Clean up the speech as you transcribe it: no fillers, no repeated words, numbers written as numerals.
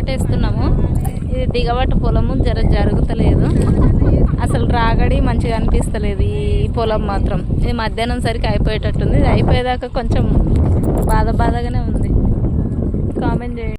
నాటేస్తున్నాము. ఇది దిగబట్టు పొలము జరుగుతలేదు, అసలు రాగడి మంచిగా అనిపిస్తలేదు ఈ పొలం మాత్రం. ఇది మధ్యాహ్నం సరికి అయిపోయేటట్టుంది. ఇది అయిపోయేదాకా కొంచెం బాధగానే ఉంది. కామెంట్ చేయండి.